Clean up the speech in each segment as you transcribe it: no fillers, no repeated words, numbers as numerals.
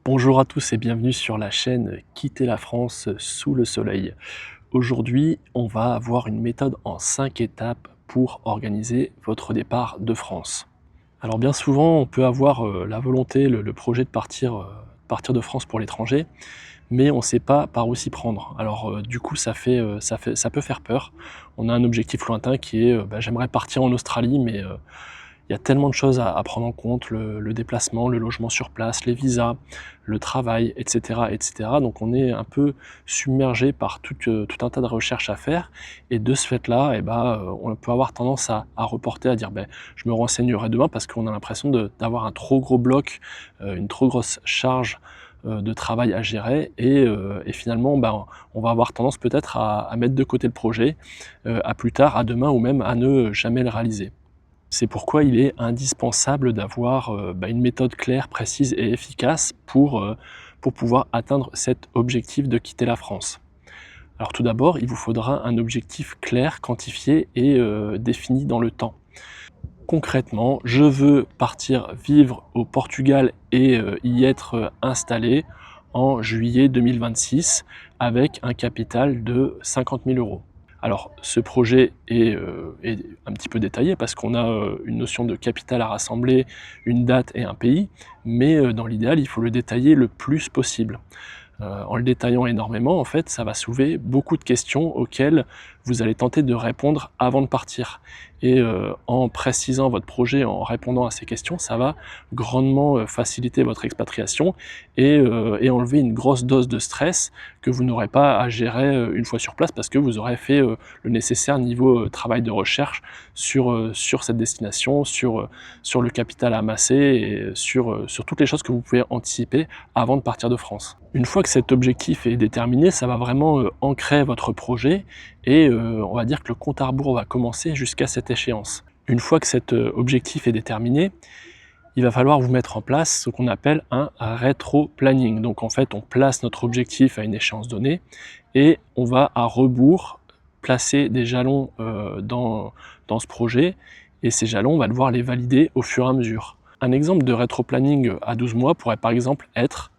Bonjour à tous et bienvenue sur la chaîne Quitter la France sous le soleil. Aujourd'hui, on va avoir une méthode en 5 étapes pour organiser votre départ de France. Alors bien souvent, on peut avoir la volonté, le projet de partir de France pour l'étranger, mais on ne sait pas par où s'y prendre. Alors du coup, ça peut faire peur. On a un objectif lointain qui est j'aimerais partir en Australie, mais il y a tellement de choses à prendre en compte, le déplacement, le logement sur place, les visas, le travail, et cetera, et cetera. Donc on est un peu submergé par tout un tas de recherches à faire et de ce fait-là, on peut avoir tendance à reporter, à dire: «Je me renseignerai demain», parce qu'on a l'impression d'avoir un trop gros bloc, une trop grosse charge, de travail à gérer et finalement, on va avoir tendance peut-être à mettre de côté le projet, à plus tard, à demain ou même à ne jamais le réaliser. C'est pourquoi il est indispensable d'avoir, une méthode claire, précise et efficace pour pouvoir atteindre cet objectif de quitter la France. Alors tout d'abord, il vous faudra un objectif clair, quantifié et défini dans le temps. Concrètement, je veux partir vivre au Portugal et y être installé en juillet 2026 avec un capital de 50 000 €. Alors ce projet est un petit peu détaillé parce qu'on a, une notion de capital à rassembler, une date et un pays, mais dans l'idéal, il faut le détailler le plus possible. En le détaillant énormément, en fait, ça va soulever beaucoup de questions auxquelles vous allez tenter de répondre avant de partir. Et en précisant votre projet, en répondant à ces questions, ça va grandement faciliter votre expatriation et enlever une grosse dose de stress que vous n'aurez pas à gérer une fois sur place, parce que vous aurez fait le nécessaire niveau travail de recherche sur cette destination, sur le capital à amasser et sur toutes les choses que vous pouvez anticiper avant de partir de France. Une fois que cet objectif est déterminé, ça va vraiment ancrer votre projet et on va dire que le compte à rebours va commencer jusqu'à cette échéance. Une fois que cet objectif est déterminé, il va falloir vous mettre en place ce qu'on appelle un rétro-planning. Donc en fait, on place notre objectif à une échéance donnée et on va à rebours placer des jalons dans ce projet, et ces jalons, on va devoir les valider au fur et à mesure. Un exemple de rétro-planning à 12 mois pourrait par exemple être: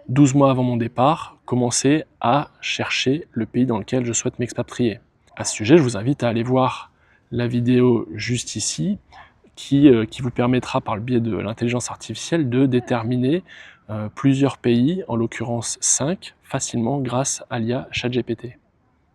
12 mois avant mon départ, commencer à chercher le pays dans lequel je souhaite m'expatrier. À ce sujet, je vous invite à aller voir la vidéo juste ici, qui vous permettra par le biais de l'intelligence artificielle de déterminer plusieurs pays, en l'occurrence 5, facilement grâce à l'IA ChatGPT.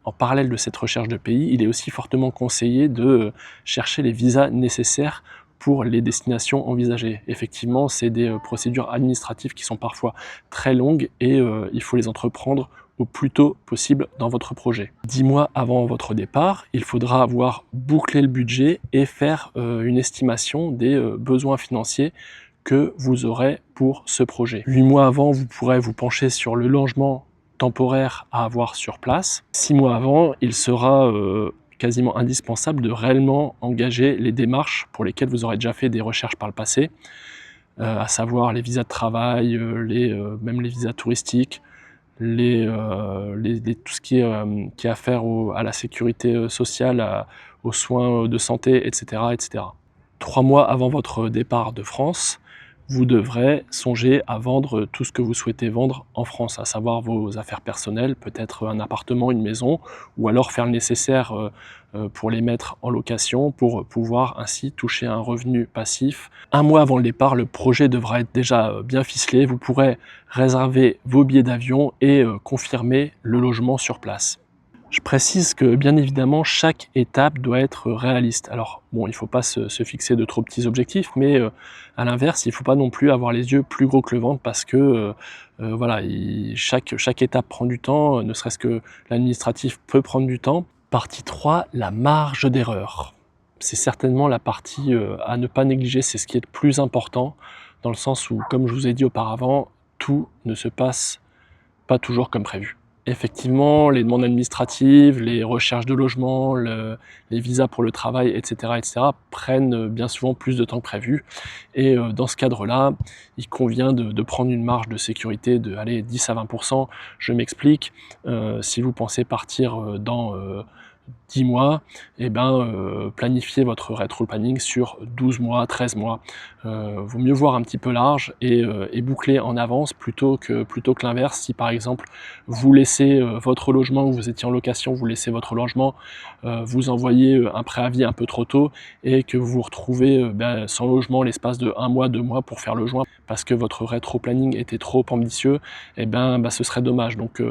En parallèle de cette recherche de pays, il est aussi fortement conseillé de chercher les visas nécessaires pour les destinations envisagées. Effectivement, c'est des procédures administratives qui sont parfois très longues et il faut les entreprendre au plus tôt possible dans votre projet. 10 mois avant votre départ, il faudra avoir bouclé le budget et faire une estimation des besoins financiers que vous aurez pour ce projet. 8 mois avant, vous pourrez vous pencher sur le logement temporaire à avoir sur place. 6 mois avant, il sera quasiment indispensable de réellement engager les démarches pour lesquelles vous aurez déjà fait des recherches par le passé, à savoir les visas de travail, même les visas touristiques, tout ce qui est affaire à la sécurité sociale, aux soins de santé, etc., etc. 3 mois avant votre départ de France, vous devrez songer à vendre tout ce que vous souhaitez vendre en France, à savoir vos affaires personnelles, peut-être un appartement, une maison, ou alors faire le nécessaire pour les mettre en location, pour pouvoir ainsi toucher un revenu passif. Un mois avant le départ, le projet devra être déjà bien ficelé, vous pourrez réserver vos billets d'avion et confirmer le logement sur place. Je précise que, bien évidemment, chaque étape doit être réaliste. Alors bon, il ne faut pas se fixer de trop petits objectifs, mais à l'inverse, il ne faut pas non plus avoir les yeux plus gros que le ventre, parce que voilà, chaque étape prend du temps, ne serait-ce que l'administratif peut prendre du temps. Partie 3, la marge d'erreur. C'est certainement la partie à ne pas négliger, c'est ce qui est le plus important, dans le sens où, comme je vous ai dit auparavant, tout ne se passe pas toujours comme prévu. Effectivement, les demandes administratives, les recherches de logement, les visas pour le travail, etc., prennent bien souvent plus de temps que prévu. Et dans ce cadre-là, il convient de prendre une marge de sécurité de, allez, 10 à 20%. Je m'explique. Si vous pensez partir dans 10 mois, et planifiez votre rétro-planning sur 12 mois, 13 mois. Vaut mieux voir un petit peu large et boucler en avance plutôt que l'inverse. Si par exemple vous laissez votre logement, vous étiez en location, vous laissez votre logement, vous envoyez un préavis un peu trop tôt et que vous vous retrouvez sans logement l'espace de 1 mois, 2 mois pour faire le joint parce que votre rétro-planning était trop ambitieux, ce serait dommage. Donc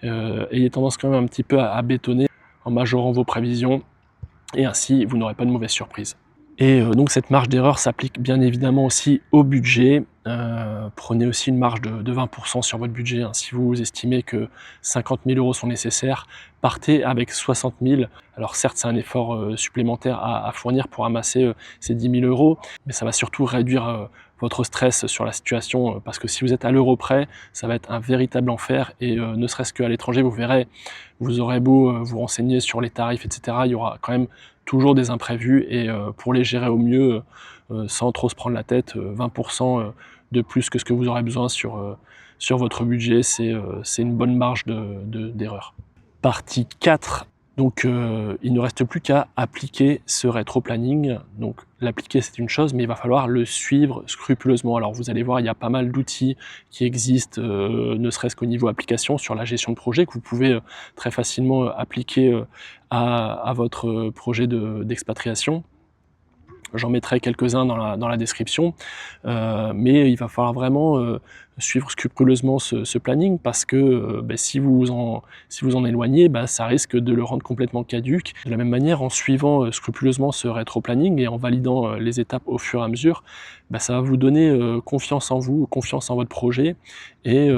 ayez tendance quand même un petit peu à bétonner en majorant vos prévisions, et ainsi vous n'aurez pas de mauvaises surprises. Et donc cette marge d'erreur s'applique bien évidemment aussi au budget. Prenez aussi une marge de 20% sur votre budget, hein. Si vous estimez que 50 000 € sont nécessaires, partez avec 60 000. Alors certes, c'est un effort supplémentaire à fournir pour amasser ces 10 000 €, mais ça va surtout réduire votre stress sur la situation, parce que si vous êtes à l'euro près, ça va être un véritable enfer, et ne serait-ce qu'à l'étranger, vous verrez, vous aurez beau vous renseigner sur les tarifs, etc., il y aura quand même toujours des imprévus, et pour les gérer au mieux, sans trop se prendre la tête, 20% de plus que ce que vous aurez besoin sur votre budget, c'est une bonne marge d'erreur. Partie 4, donc il ne reste plus qu'à appliquer ce rétro-planning. Donc l'appliquer, c'est une chose, mais il va falloir le suivre scrupuleusement. Alors vous allez voir, il y a pas mal d'outils qui existent, ne serait-ce qu'au niveau application sur la gestion de projet, que vous pouvez très facilement appliquer à votre projet d'expatriation. J'en mettrai quelques-uns dans la description, mais il va falloir vraiment suivre scrupuleusement ce planning, parce que si vous en éloignez, ça risque de le rendre complètement caduc. De la même manière, en suivant scrupuleusement ce rétro-planning et en validant les étapes au fur et à mesure, ça va vous donner confiance en vous, confiance en votre projet, et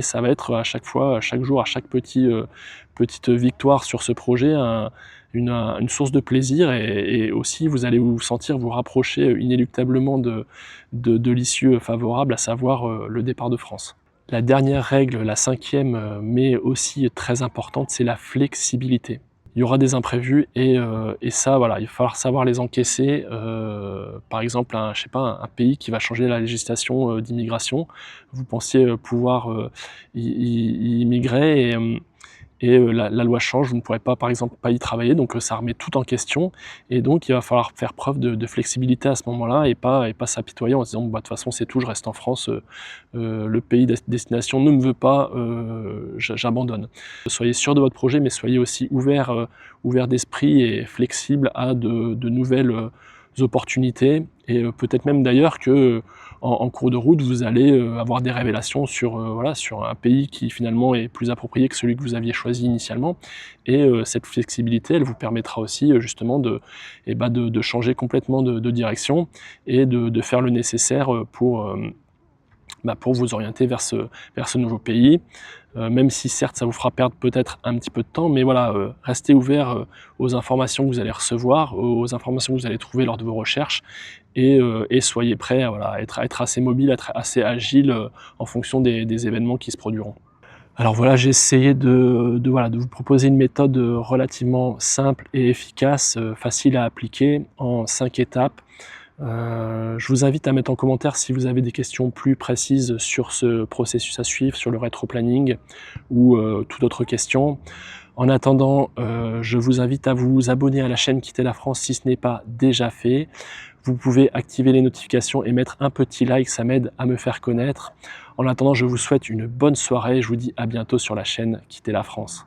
ça va être à chaque fois, à chaque jour, à chaque petite victoire sur ce projet, une source de plaisir, et aussi vous allez vous sentir vous rapprocher inéluctablement de l'issue favorable, à savoir le départ de France. La dernière règle, la 5e, mais aussi très importante, c'est la flexibilité. Il y aura des imprévus, et ça, voilà, il va falloir savoir les encaisser. Par exemple, un pays qui va changer la législation d'immigration, vous pensiez pouvoir y immigrer, et la loi change, vous ne pourrez pas, par exemple, pas y travailler, donc ça remet tout en question, et donc il va falloir faire preuve de flexibilité à ce moment-là, et pas s'apitoyer en se disant de toute façon c'est tout, je reste en France, le pays de destination ne me veut pas, j'abandonne. Soyez sûr de votre projet, mais soyez aussi ouvert d'esprit et flexible à de nouvelles opportunités, et peut-être même d'ailleurs que en cours de route, vous allez avoir des révélations sur un pays qui finalement est plus approprié que celui que vous aviez choisi initialement, et cette flexibilité, elle vous permettra aussi justement de changer complètement de direction, et de faire le nécessaire pour vous orienter vers ce nouveau pays. Même si certes ça vous fera perdre peut-être un petit peu de temps, mais voilà, restez ouvert aux informations que vous allez recevoir, aux informations que vous allez trouver lors de vos recherches, et soyez prêt à être assez mobile, être assez agile en fonction des événements qui se produiront. Alors voilà, j'ai essayé de vous proposer une méthode relativement simple et efficace, facile à appliquer en 5 étapes. Je vous invite à mettre en commentaire si vous avez des questions plus précises sur ce processus à suivre, sur le rétro-planning, ou toute autre question. En attendant, je vous invite à vous abonner à la chaîne Quitter la France si ce n'est pas déjà fait. Vous pouvez activer les notifications et mettre un petit like, ça m'aide à me faire connaître. En attendant, je vous souhaite une bonne soirée, je vous dis à bientôt sur la chaîne Quitter la France.